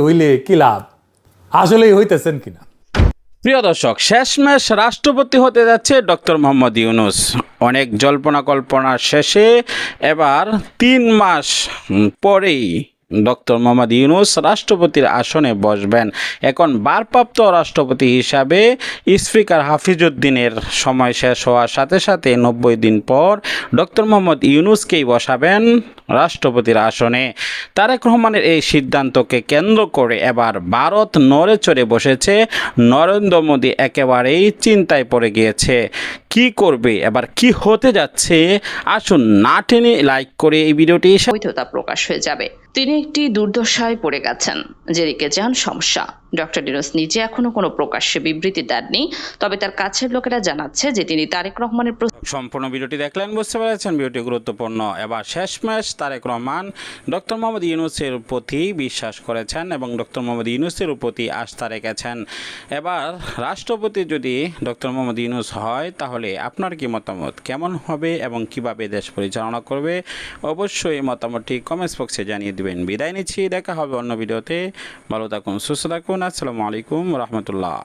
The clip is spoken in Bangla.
হইলে কি লাভ, আসলেই হইতেছেন কিনা? প্রিয় দর্শক, শেষমেশ রাষ্ট্রপতি হতে যাচ্ছে ডক্টর মোহাম্মদ ইউনূস। অনেক জল্পনা কল্পনা শেষে এবার ৩ মাস পরেই ডক্টর মোহাম্মদ ইউনূস রাষ্ট্রপতির আসনে বসবেন। এখন ভারপ্রাপ্ত রাষ্ট্রপতি হিসাবে স্পিকার হাফিজউদ্দিনের সময় শেষ হওয়ার সাথে সাথে ৯০ দিন পর ডক্টর মোহাম্মদ ইউনূসকেই বসাবেন রাষ্ট্রপতির আসনে। তারেক রহমানের এই সিদ্ধান্তকে কেন্দ্র করে এবার ভারত নড়ে চড়ে বসেছে। নরেন্দ্র মোদী একেবারেই চিন্তায় পড়ে গিয়েছে। কি করবে, এবার কি হতে যাচ্ছে, আসুন না টেনে লাইক করে এই ভিডিওটি বৈধতা প্রকাশ হয়ে যাবে। তিনি একটি দুর্দশায় পড়ে গেছেন, যেদিকে যান সমস্যা। ডক্টর ইউনূস নিজে এখনো কোনো প্রকাশ্যে বিবৃতি দেননি, তবে তার কাছের লোকেরা জানাচ্ছে যে তিনি তারেক রহমানের সম্পূর্ণ ভিডিওটি দেখলেন, বুঝতে পেরেছেন ভিডিওটি গুরুত্বপূর্ণ। এবার শেষমেশ তারেক রহমান ডক্টর মোহাম্মদ ইউনূসের প্রতি বিশ্বাস করেছেন এবং ডক্টর মোহাম্মদ ইউনূসের প্রতি আস্থা রেখেছেন। এবার রাষ্ট্রপতি যদি ডক্টর মোহাম্মদ ইউনূস হয়, তাহলে আপনার কি মতামত, কেমন হবে এবং কিভাবে দেশ পরিচালনা করবে, অবশ্যই মতামতটি কমেন্টস বক্সে জানিয়ে দেবেন। বিদায় নিচ্ছি, দেখা হবে অন্য ভিডিওতে। ভালো থাকুন, সুস্থ থাকুন। আসসালামু আলাইকুম রহমতুল্লাহ।